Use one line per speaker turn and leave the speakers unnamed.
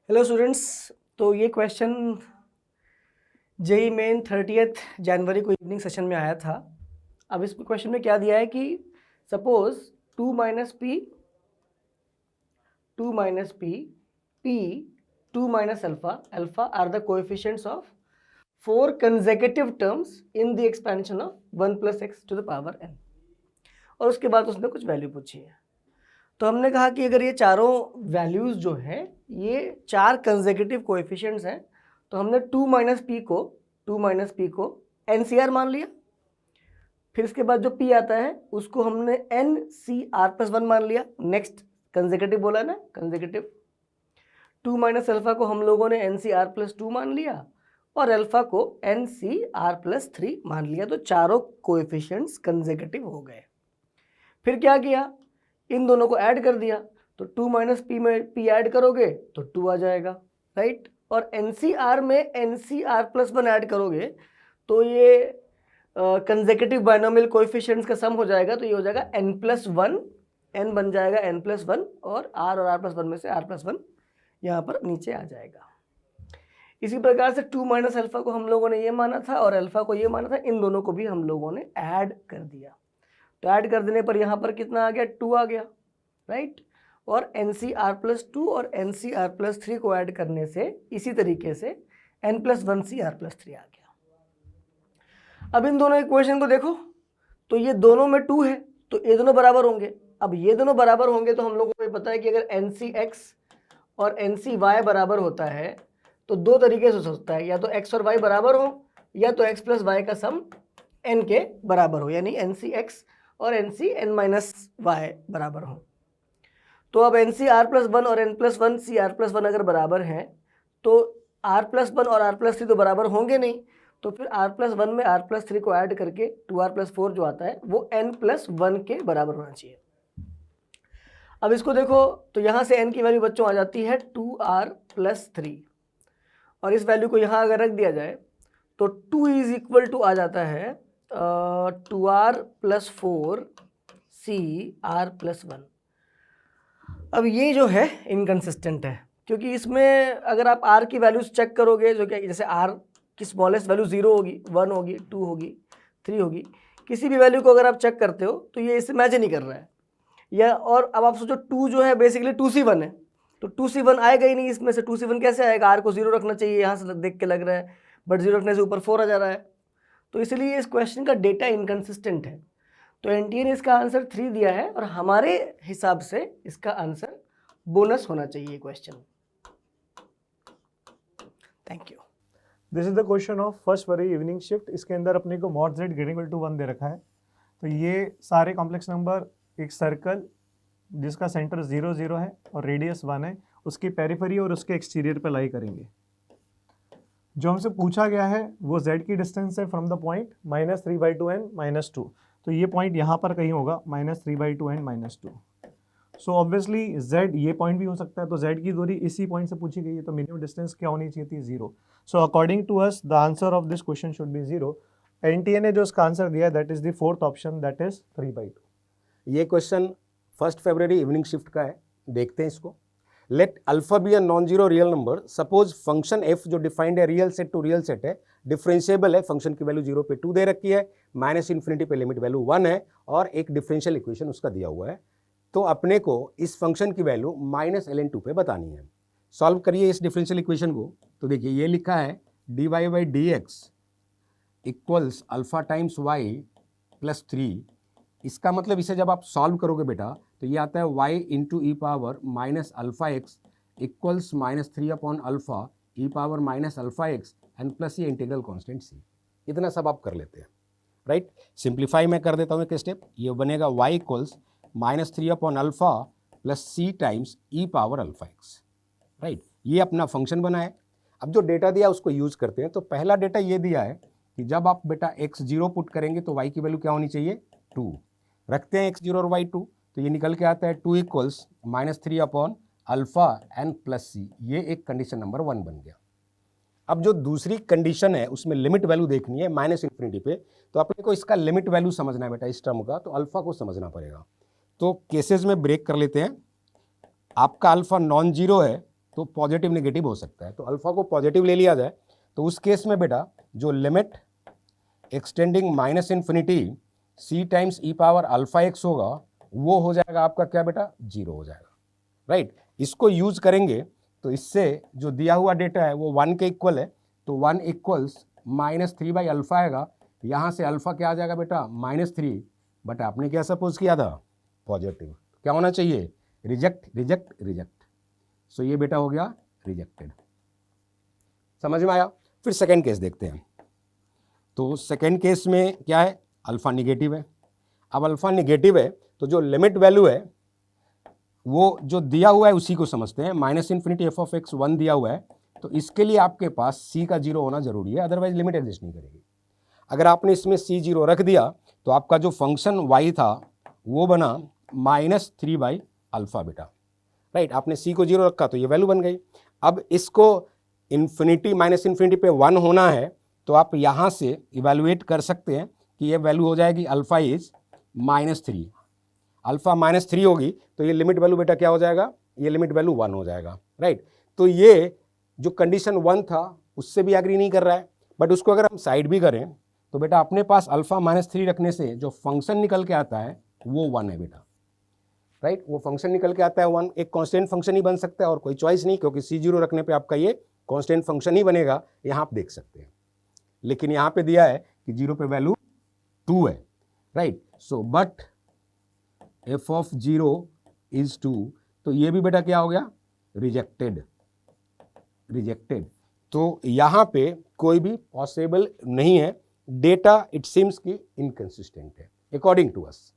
Hello students, तो ये question JEE main 30 जनवरी को इवनिंग सेशन में आया था। अब इस क्वेश्चन में क्या दिया है कि suppose 2 minus p p 2 minus alpha are the coefficients of 4 consecutive terms in the expansion of 1 plus x to the power n। और उसके बाद उसने कुछ वैल्यू पूछी है। तो हमने कहा कि अगर ये चारों वैल्यूज़ जो हैं ये 4 कंसेक्यूटिव कोएफिशिएंट्स हैं, तो हमने 2 माइनस पी को NCR मान लिया। फिर इसके बाद जो P आता है उसको हमने NCR+1 मान लिया। नेक्स्ट कंसेक्यूटिव बोला ना, कंसेक्यूटिव 2 माइनस अल्फा को हम लोगों ने NCR+2 मान लिया और अल्फा को NCR+3 मान लिया। तो चारों कोएफिशिएंट्स कंसेक्यूटिव हो गए। फिर क्या किया, इन दोनों को ऐड कर दिया। तो 2 माइनस पी में p ऐड करोगे तो 2 आ जाएगा, राइट। और NCR में NCR+1 ऐड करोगे तो ये कंसेक्यूटिव बाइनोमियल कोएफिशिएंट्स का सम हो जाएगा। तो ये हो जाएगा n+1, n बन जाएगा n+1 और R+1 में से R+1 यहाँ पर नीचे आ जाएगा। इसी प्रकार से 2 माइनस अल्फा को हम लोगों ने ये माना था और अल्फा को ये माना था, इन दोनों को भी हम लोगों ने ऐड कर दिया। तो ऐड कर देने पर यहाँ पर कितना आ गया, 2 आ गया, राइट। और NCR+2 और NCR+3 को ऐड करने से इसी तरीके से n+1 CR+3 आ गया। अब इन दोनों इक्वेशन को देखो, तो ये दोनों में 2 है तो ये दोनों बराबर होंगे। अब ये दोनों बराबर होंगे तो हम लोगों को ये पता है कि अगर NCX और NCY बराबर होता है तो दो तरीके से हो सकता है, या तो x और y बराबर हो या तो x+y का सम n के बराबर हो, यानी NCX और NCN-y बराबर हो। तो अब NCR+1 और n+1 CR+1 अगर बराबर हैं तो R+1 और R+3 तो बराबर होंगे नहीं। तो फिर R+1 में R+3 को ऐड करके 2R+4 जो आता है वो n+1 के बराबर होना चाहिए। अब इसको देखो, तो यहाँ से n की वैल्यू बच्चों आ जाती है 2R+3 और इस वैल्यू को यहाँ अगर रख दिया जाए तो 2 इज इक्वल टू आ जाता है 2R+4 CR+1। अब ये जो है इनकंसिस्टेंट है, क्योंकि इसमें अगर आप R की वैल्यूज चेक करोगे, जो कि जैसे R की स्मॉलेस्ट वैल्यू 0 होगी, 1 होगी, 2 होगी, 3 होगी, किसी भी वैल्यू को अगर आप चेक करते हो तो ये इससे मैच नहीं कर रहा है। या और अब आप सोचो 2 जो है बेसिकली 2C1 है, तो 2C1 आएगा ही नहीं इसमें से। 2C1 कैसे आएगा, R को 0 रखना चाहिए, यहाँ से देख के लग रहा है, बट 0 रखने से ऊपर 4 आ जा रहा है। तो इसलिए इस क्वेश्चन का डेटा इनकंसिस्टेंट है। तो एनटीए ने इसका आंसर 3 दिया है और हमारे हिसाब से इसका आंसर बोनस होना चाहिए question. Thank you.
This is the question of first worry evening shift. इसके अंदर अपने को mod z greater to 1 दे रखा है। तो ये सारे कॉम्प्लेक्स नंबर एक सर्कल जिसका सेंटर 0 0 है और रेडियस 1 है, उसकी पेरिफेरी और उसके एक्सटीरियर पे लाई करेंगे। जो हमसे पूछा गया है वो z की डिस्टेंस है फ्रॉम द पॉइंट -3/2 n -2। तो ये पॉइंट यहाँ पर कहीं होगा -3/2 n -2। सो ऑब्वियसली z ये पॉइंट भी हो सकता है, तो z की दूरी इसी पॉइंट से पूछी गई है, तो मिनिमम डिस्टेंस क्या होनी चाहिए थी, 0। So according to us the answer of this question should be 0। NTA ने जो इसका आंसर दिया that is the fourth option, that is 3/2।
ये क्वेश्चन 1 फरवरी इवनिंग शिफ्ट का है, देखते हैं इसको। Let alpha be a non zero real number. Suppose function f जो डिफाइंड है real set to real set है, डिफरेंशिएबल है, फंक्शन की वैल्यू 0 पे 2 दे रखी है, -∞ पे लिमिट वैल्यू 1 है और एक डिफरेंशियल इक्वेशन उसका दिया हुआ है। तो अपने को इस फंक्शन की वैल्यू -ln2 पे बतानी है। सॉल्व करिए इस डिफरेंशियल इक्वेशन को। तो देखिए ये लिखा है dy/dx equals alpha times y plus 3। इसका मतलब इसे जब आप सॉल्व करोगे बेटा तो ये आता है y into e power -αx equals -3/α e power -αx and plus ये इंटीग्रल कांस्टेंट c। इतना सब आप कर लेते हैं, राइट। सिंप्लीफाई मैं कर देता हूँ एक स्टेप। ये बनेगा y equals -3/α plus c times e power αx, right. ये अपना फंक्शन बना है। अब जो डेटा दिया उसको यूज करते हैं। तो पहला डेटा ये दिया है कि जब आप बेटा x0 पुट करेंगे तो y की वैल्यू क्या होनी चाहिए, 2। रखते हैं x0 और y2, तो ये निकल के आता है 2 इक्वल्स -3/α एन प्लस c। ये एक कंडीशन नंबर 1 बन गया। अब जो दूसरी कंडीशन है उसमें लिमिट वैल्यू देखनी है -∞ पे, तो अपने को इसका लिमिट वैल्यू समझना है बेटा इस टर्म का, तो अल्फा को समझना पड़ेगा। तो केसेस में ब्रेक कर लेते हैं। आपका अल्फा नॉन जीरो है तो पॉजिटिव नेगेटिव हो सकता है। तो अल्फा को पॉजिटिव ले लिया जाए तो उस केस में बेटा जो लिमिट एक्सटेंडिंग माइनस इन्फिनिटी सी times e power alpha x होगा वो हो जाएगा आपका क्या बेटा, 0 हो जाएगा, राइट। इसको यूज करेंगे तो इससे जो दिया हुआ डेटा है वो 1 के इक्वल है, तो 1 इक्वल्स -3 बाई अल्फा आएगा। यहाँ से अल्फा क्या आ जाएगा बेटा, -3, बट आपने क्या सपोज किया था, पॉजिटिव। क्या होना चाहिए, रिजेक्ट रिजेक्ट रिजेक्ट। सो ये बेटा हो गया रिजेक्टेड। समझ में आया। फिर सेकेंड केस देखते हैं। तो सेकेंड केस में क्या है, अल्फा निगेटिव है। अब अल्फा निगेटिव है तो जो लिमिट वैल्यू है वो जो दिया हुआ है उसी को समझते हैं। -∞ f ऑफ x 1 दिया हुआ है, तो इसके लिए आपके पास c का 0 होना जरूरी है, अदरवाइज लिमिट एग्जिस्ट नहीं करेगी। अगर आपने इसमें c 0 रख दिया तो आपका जो फंक्शन y था वो बना -3 बाई अल्फा बेटा, राइट। आपने c को 0 रखा तो ये वैल्यू बन गई। अब इसको इन्फिनिटी -∞ पे 1 होना है तो आप यहाँ से इवेलुएट कर सकते हैं कि ये वैल्यू हो जाएगी अल्फा इज -3। अल्फा -3 होगी तो ये लिमिट वैल्यू बेटा क्या हो जाएगा, ये लिमिट वैल्यू 1 हो जाएगा, राइट। तो ये जो कंडीशन 1 था उससे भी एग्री नहीं कर रहा है, बट उसको अगर हम साइड भी करें तो बेटा अपने पास अल्फा -3 रखने से जो फंक्शन निकल के आता है वो 1 है बेटा, राइट। वो फंक्शन निकल के आता है 1, एक कांस्टेंट फंक्शन ही बन सकता है और कोई चॉइस नहीं, क्योंकि c0 रखने पे आपका ये कांस्टेंट फंक्शन ही बनेगा, यहाँ आप देख सकते हैं। लेकिन यहाँ पे दिया है कि 0 पे वैल्यू 2 है, right. So but f of 0 is 2, तो ये भी बेटा क्या हो गया, रिजेक्टेड रिजेक्टेड। तो यहाँ पे कोई भी पॉसिबल नहीं है, डेटा इट सीम्स की इनकंसिस्टेंट है अकॉर्डिंग टू अस।